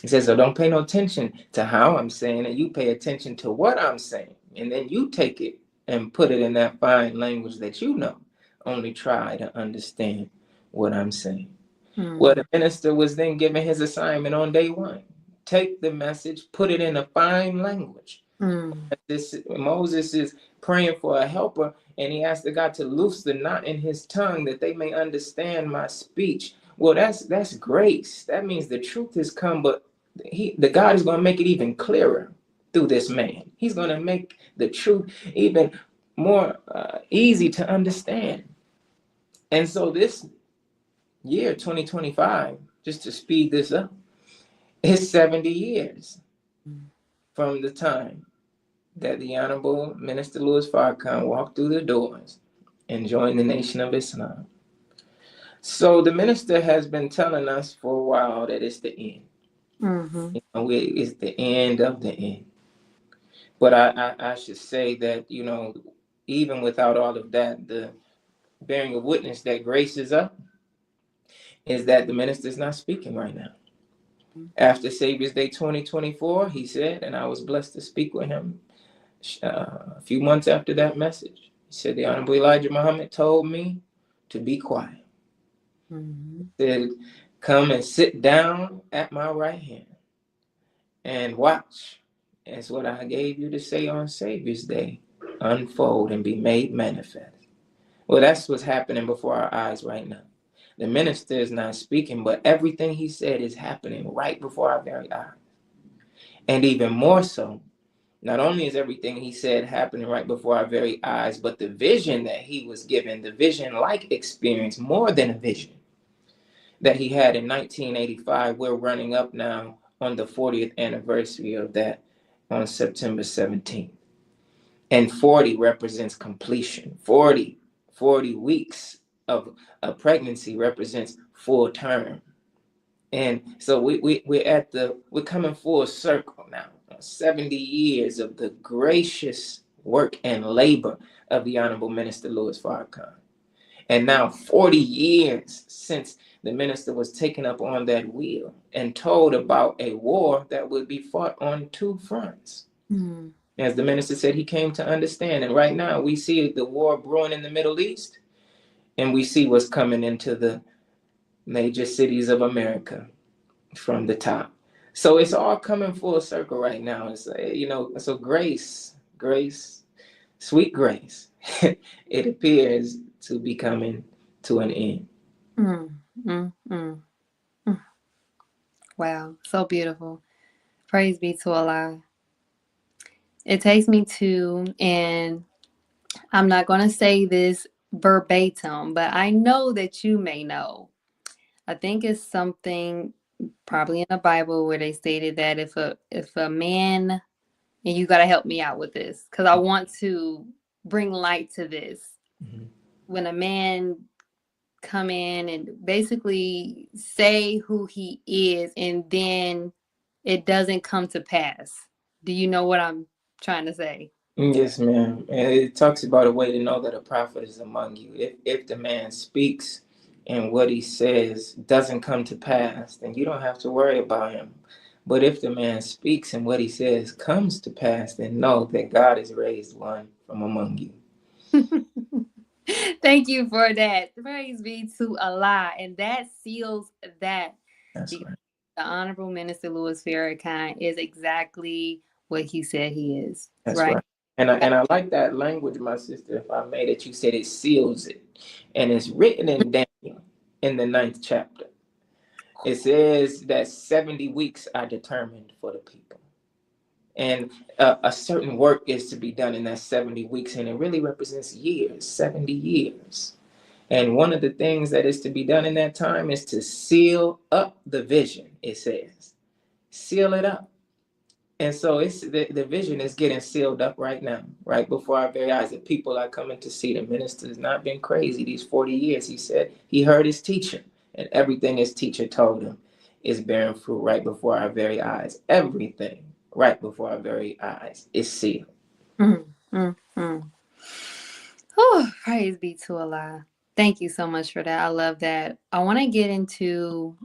He says, so don't pay no attention to how I'm saying it. You pay attention to what I'm saying. And then you take it and put it in that fine language that you know. Only try to understand what I'm saying. Well, the minister was then given his assignment on day one. Take the message, put it in a fine language. Moses is praying for a helper, and he asked the God to loose the knot in his tongue that they may understand my speech. Well, that's grace. That means the truth has come, but the God is going to make it even clearer through this man. He's going to make the truth even more easy to understand. And so this year, 2025, just to speed this up, is 70 years from the time that the Honorable Minister Louis Farrakhan walked through the doors and joined the Nation of Islam. So the minister has been telling us for a while that it's the end. Mm-hmm. It's the end of the end. But I should say that, even without all of that, the bearing of witness that grace is up is that the minister is not speaking right now. After Savior's Day 2024, he said, and I was blessed to speak with him a few months after that message. He said, the Honorable Elijah Muhammad told me to be quiet. Mm-hmm. He said, come and sit down at my right hand and watch. That's what I gave you to say on Savior's Day. Unfold and be made manifest. Well, that's what's happening before our eyes right now. The minister is not speaking, but everything he said is happening right before our very eyes. And even more so, not only is everything he said happening right before our very eyes, but the vision that he was given, the vision-like experience, more than a vision, that he had in 1985, we're running up now on the 40th anniversary of that on September 17th. And 40 represents completion. 40 weeks of a pregnancy represents full term. And so we're coming full circle now. 70 years of the gracious work and labor of the Honorable Minister Louis Farrakhan. And now 40 years since the minister was taken up on that wheel and told about a war that would be fought on two fronts. Mm-hmm. As the minister said, he came to understand. And right now we see the war brewing in the Middle East, and we see what's coming into the major cities of America from the top. So it's all coming full circle right now. It's, so grace, sweet grace, it appears to be coming to an end. Wow, so beautiful. Praise be to Allah. It takes me to, and I'm not going to say this verbatim, but I know that you may know. I think it's something probably in the Bible where they stated that if a man, and you got to help me out with this because I want to bring light to this. Mm-hmm. When a man come in and basically say who he is and then it doesn't come to pass. Do you know what I'm trying to say? Yes, ma'am. And it talks about a way to know that a prophet is among you. If the man speaks and what he says doesn't come to pass, then you don't have to worry about him. But if the man speaks and what he says comes to pass, then know that God has raised one from among you. Thank you for that. Praise be to Allah. And that seals that. That's Because right. the Honorable Minister Louis Farrakhan is exactly what he said he is. That's Right. right. And I like that language, my sister, if I may, that you said it seals it. And it's written in Daniel in the 9th chapter. It says that 70 weeks are determined for the people. And a certain work is to be done in that 70 weeks. And it really represents years, 70 years. And one of the things that is to be done in that time is to seal up the vision, it says. Seal it up. And so it's the vision is getting sealed up right now, right before our very eyes. The people are coming to see the minister has not been crazy these 40 years. He said he heard his teacher, and everything his teacher told him is bearing fruit right before our very eyes. Everything right before our very eyes is sealed. Oh, praise be to Allah. Thank you so much for that. I love that. I want to get into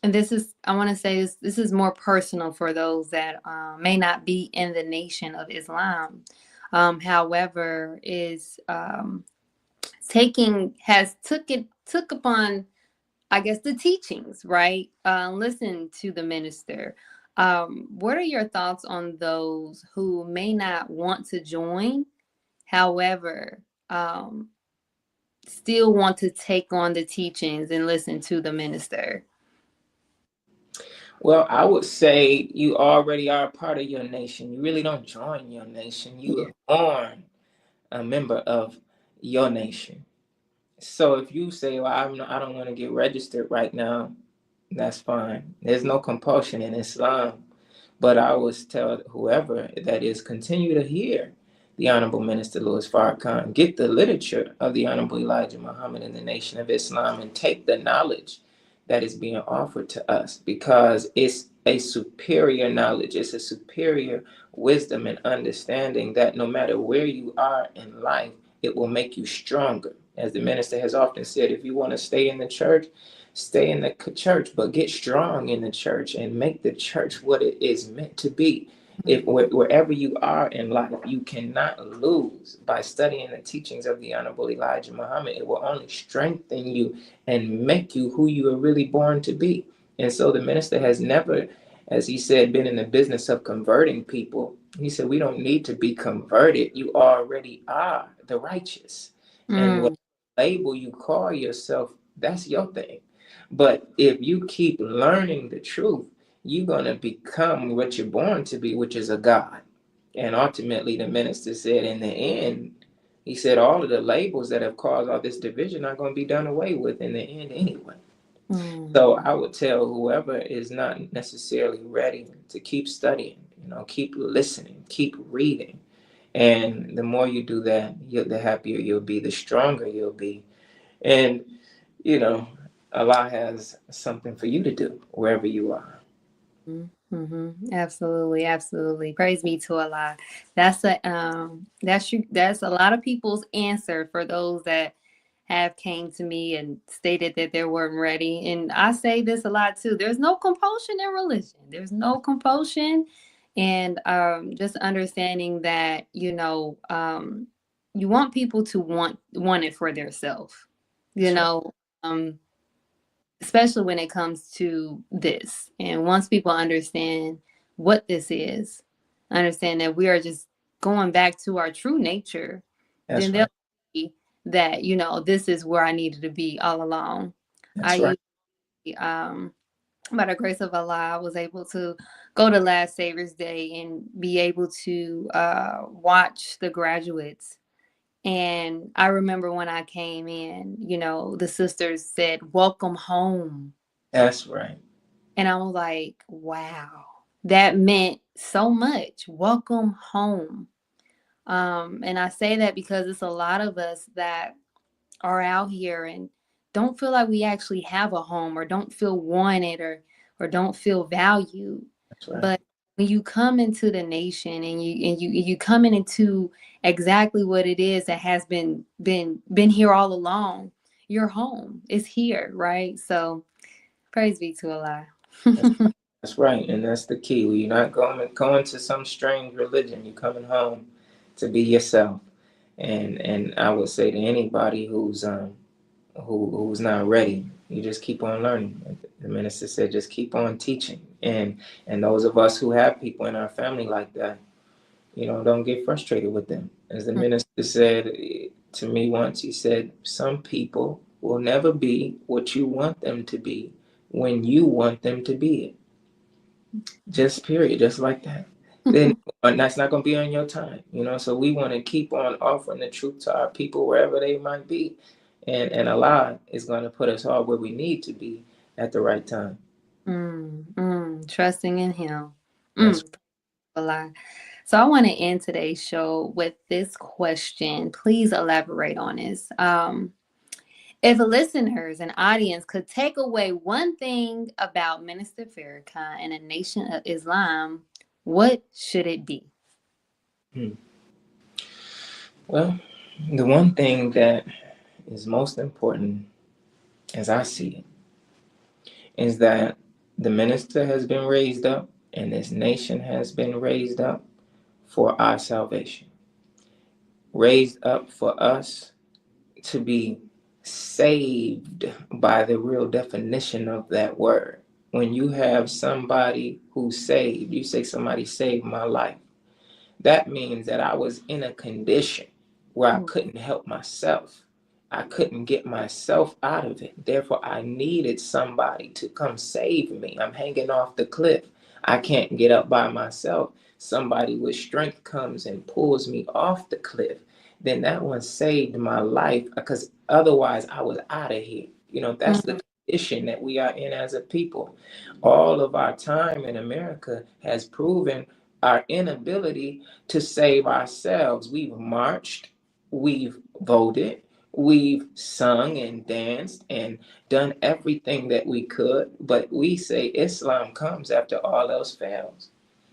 and this is I want to say this is more personal for those that may not be in the nation of Islam. However, is took upon, I guess, the teachings, right? Listen to the minister. What are your thoughts on those who may not want to join, however, still want to take on the teachings and listen to the minister? Well, I would say you already are a part of your nation. You really don't join your nation. You Yeah. are born a member of your nation. So if you say, well, I don't want to get registered right now, that's fine. There's no compulsion in Islam. But I always tell whoever that is, continue to hear the Honorable Minister Louis Farrakhan, get the literature of the Honorable Elijah Muhammad in the Nation of Islam, and take the knowledge that is being offered to us, because it's a superior knowledge. It's a superior wisdom and understanding that no matter where you are in life, it will make you stronger. As the minister has often said, if you want to stay in the church, stay in the church, but get strong in the church and make the church what it is meant to be. If wherever you are in life, you cannot lose by studying the teachings of the Honorable Elijah Muhammad. It will only strengthen you and make you who you are really born to be. And so the minister has never, as he said, been in the business of converting people. He said, we don't need to be converted. You already are the righteous. And what label you call yourself, that's your thing. But if you keep learning the truth, you're going to become what you're born to be, which is a God. And ultimately, the minister said, in the end, he said, all of the labels that have caused all this division are going to be done away with in the end anyway. So I would tell whoever is not necessarily ready to keep studying, keep listening, keep reading. And the more you do that, the happier you'll be, the stronger you'll be. And, you know, Allah has something for you to do wherever you are. Absolutely, absolutely. Praise be to Allah. That's a lot of people's answer for those that have came to me and stated that they weren't ready. And I say this a lot too. There's no compulsion in religion. There's no compulsion, and just understanding that you want people to want it for themselves. You know. Especially when it comes to this. And once people understand what this is, understand that we are just going back to our true nature, That's then right. they'll see that, this is where I needed to be all along. That's right. By the grace of Allah, I was able to go to Last Savior's Day and be able to watch the graduates. And I remember when I came in, the sisters said, "Welcome home." That's right. And I was like, wow, that meant so much. Welcome home. And I say that because it's a lot of us that are out here and don't feel like we actually have a home, or don't feel wanted, or don't feel valued. That's right. But when you come into the nation and you coming into exactly what it is that has been here all along, your home. It's here, right? So praise be to Allah. That's right, and that's the key. You're not going to some strange religion. You're coming home to be yourself. And I would say to anybody who's not ready, you just keep on learning. The minister said, just keep on teaching. And those of us who have people in our family like that, don't get frustrated with them. As the minister said to me once, he said, some people will never be what you want them to be when you want them to be it. Just period, just like that. Then and that's not going to be on your time, So we want to keep on offering the truth to our people wherever they might be, and Allah is going to put us all where we need to be at the right time. Trusting in Him. That's Allah. So I want to end today's show with this question. Please elaborate on this. If listeners and audience could take away one thing about Minister Farrakhan and the Nation of Islam, what should it be? Well, the one thing that is most important, as I see it, is that the minister has been raised up and this nation has been raised up for our salvation. Raised up for us to be saved by the real definition of that word. When you have somebody who's saved, you say somebody saved my life. That means that I was in a condition where I couldn't help myself. I couldn't get myself out of it. Therefore, I needed somebody to come save me. I'm hanging off the cliff. I can't get up by myself. Somebody with strength comes and pulls me off the cliff. Then that one saved my life, because otherwise I was out of here. That's the condition that we are in as a people. All of our time in America has proven our inability to save ourselves. We've marched, we've voted, we've sung and danced and done everything that we could, but we say Islam comes after all else fails.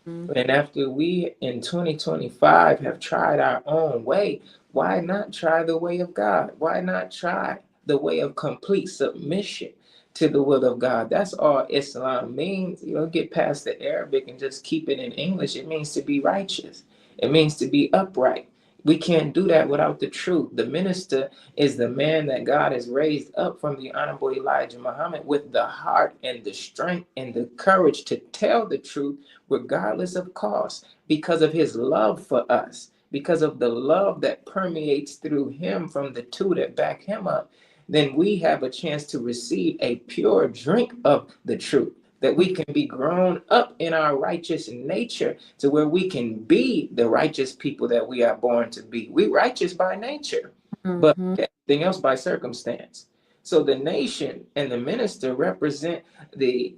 And after we in 2025 have tried our own way, why not try the way of God? Why not try the way of complete submission to the will of God? That's all Islam means. Get past the Arabic and just keep it in English. It means to be righteous. It means to be upright. We can't do that without the truth. The minister is the man that God has raised up from the Honorable Elijah Muhammad with the heart and the strength and the courage to tell the truth regardless of cost, because of his love for us, because of the love that permeates through him from the two that back him up. Then we have a chance to receive a pure drink of the truth, that we can be grown up in our righteous nature to where we can be the righteous people that we are born to be. We righteous by nature, but everything else by circumstance. So the nation and the minister represent the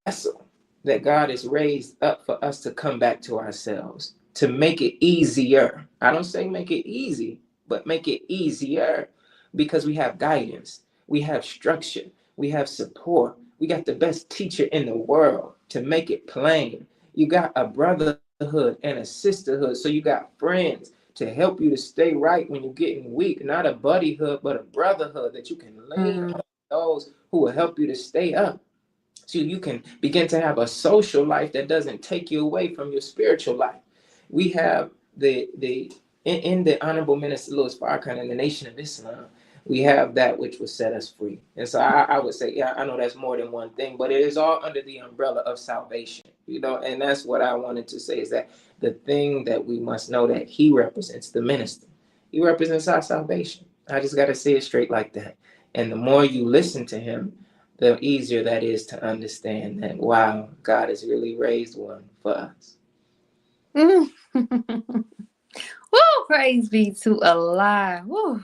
vessel that God has raised up for us to come back to ourselves, to make it easier. I don't say make it easy, but make it easier, because we have guidance, we have structure, we have support. We got the best teacher in the world to make it plain. You got a brotherhood and a sisterhood. So you got friends to help you to stay right when you're getting weak. Not a buddyhood, but a brotherhood that you can lean on those who will help you to stay up. So you can begin to have a social life that doesn't take you away from your spiritual life. We have in the Honorable Minister Louis Farrakhan and the Nation of Islam, we have that which will set us free. And so I would say, yeah, I know that's more than one thing, but it is all under the umbrella of salvation, and that's what I wanted to say, is that the thing that we must know, that he represents, the minister. He represents our salvation. I just got to say it straight like that. And the more you listen to him, the easier that is to understand that, wow, God has really raised one for us. Woo, praise be to Allah. Woo.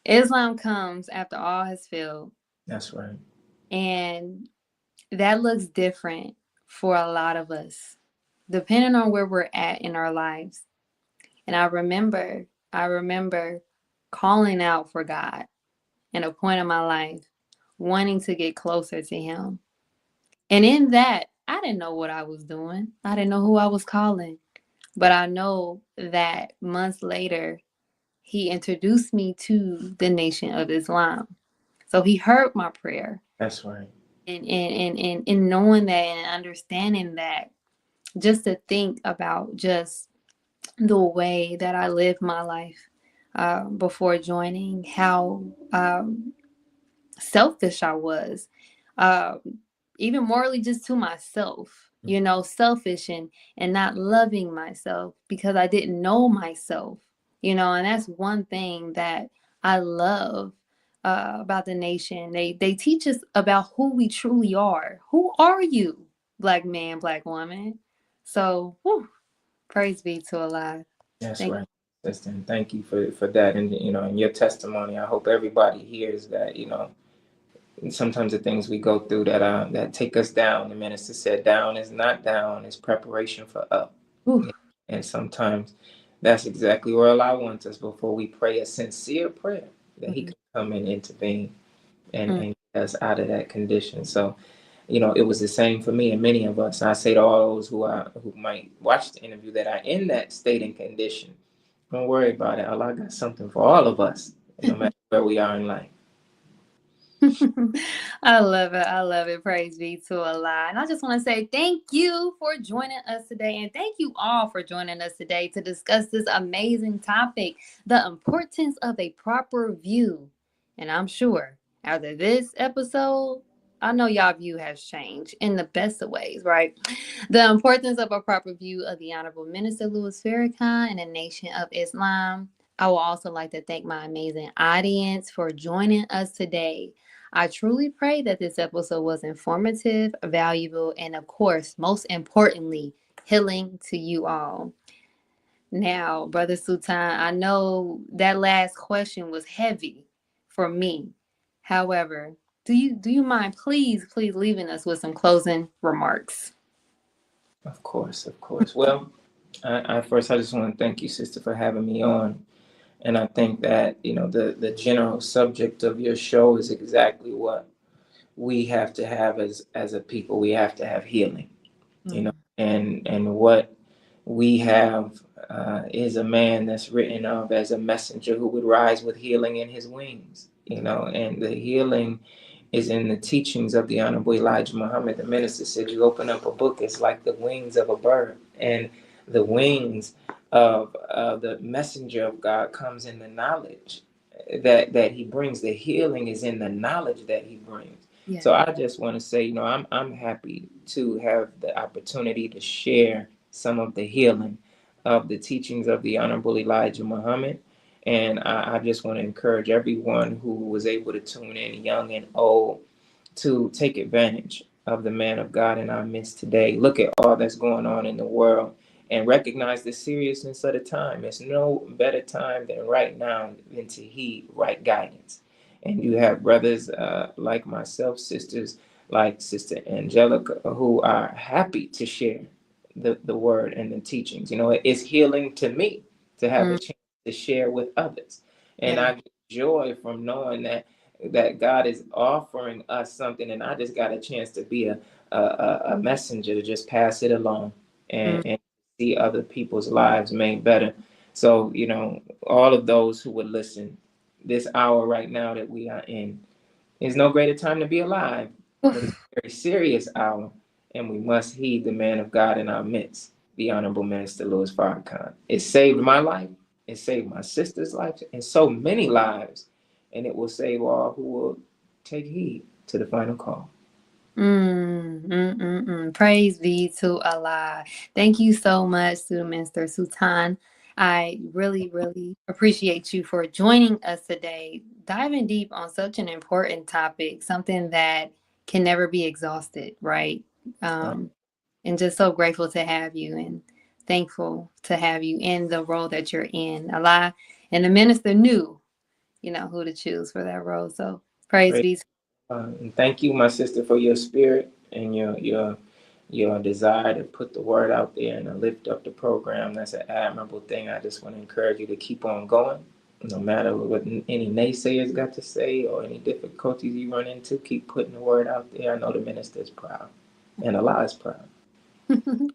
Islam comes after all has failed. That's right. And that looks different for a lot of us, depending on where we're at in our lives. And I remember calling out for God in a point in my life, wanting to get closer to him. And in that, I didn't know what I was doing. I didn't know who I was calling. But I know that months later, he introduced me to the Nation of Islam. So he heard my prayer. That's right. And knowing that and understanding that, just to think about just the way that I lived my life before joining, how selfish I was, um, even morally just to myself, selfish and not loving myself because I didn't know myself, and that's one thing that I love about the nation. They teach us about who we truly are. Who are you, black man, black woman? So, whew, praise be to Allah. That's Thank right, sister. And thank you for that. And, in your testimony, I hope everybody hears that, sometimes the things we go through that take us down. The minister said, down is not down, it's preparation for up. you. And sometimes that's exactly where Allah wants us before we pray a sincere prayer, that He Mhm. can come and intervene Mm. and get us out of that condition. So, it was the same for me and many of us. I say to all those who might watch the interview that are in that state and condition, don't worry about it. Allah got something for all of us, no matter where we are in life. I love it. I love it. Praise be to Allah. And I just want to say thank you for joining us today. And thank you all for joining us today to discuss this amazing topic, the importance of a proper view. And I'm sure after this episode, I know y'all view has changed in the best of ways, right? The importance of a proper view of the Honorable Minister Louis Farrakhan and the Nation of Islam. I would also like to thank my amazing audience for joining us today. I truly pray that this episode was informative, valuable, and of course, most importantly, healing to you all. Now, Brother Sultan, I know that last question was heavy for me. However, do you mind please leaving us with some closing remarks? Of course, of course. Well, I just want to thank you, sister, for having me on. And I think that, the general subject of your show is exactly what we have to have as a people. We have to have healing, Mm. and what we have is a man that's written of as a messenger who would rise with healing in his wings, and the healing is in the teachings of the Honorable Elijah Muhammad. The minister said, you open up a book, it's like the wings of a bird. And the wings of the messenger of God comes in the knowledge that he brings. The healing is in the knowledge that he brings. Yeah. So I just want to say, I'm happy to have the opportunity to share some of the healing of the teachings of the Honorable Elijah Muhammad. And I just want to encourage everyone who was able to tune in, young and old, to take advantage of the man of God in our midst today. Look at all that's going on in the world and recognize the seriousness of the time. There's no better time than right now than to heed right guidance. And you have brothers like myself, sisters like Sister Angelica, who are happy to share the word and the teachings. It's healing to me to have a Mm. chance to share with others. And Yeah. I get joy from knowing that God is offering us something, and I just got a chance to be a messenger to just pass it along Mm. and see other people's lives made better. So, all of those who would listen, this hour right now that we are in is no greater time to be alive, but it's a very serious hour, and we must heed the man of God in our midst, the Honorable Minister Louis Farrakhan. It saved my life, it saved my sister's life, and so many lives, and it will save all who will take heed to the final call. Praise be to Allah. Thank you so much, Student Minister Sultan. I really, really appreciate you for joining us today, diving deep on such an important topic, something that can never be exhausted, right? Um, and just so grateful to have you and thankful to have you in the role that you're in. Allah and the minister knew, who to choose for that role. So praise Praise be to And thank you, my sister, for your spirit and your desire to put the word out there and to lift up the program. That's an admirable thing. I just want to encourage you to keep on going, no matter what any naysayers got to say or any difficulties you run into. Keep putting the word out there. I know the minister is proud, and Allah is proud.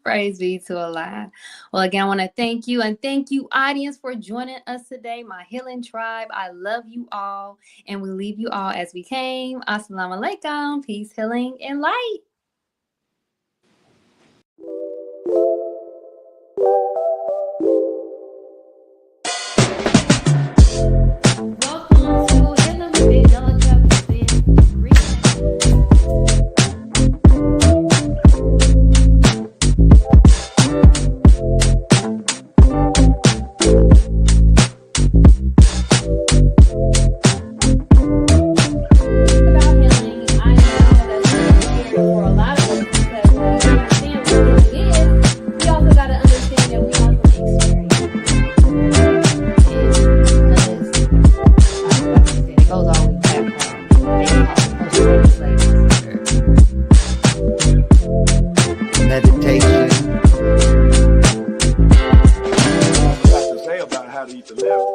Praise be to Allah. Well, again, I want to thank you and thank you, audience, for joining us today. My healing tribe, I love you all, and we leave you all as we came. Assalamu alaikum, peace, healing, and light. Welcome to Healing with Angelica. Meditation. Got to say about how to eat the liver.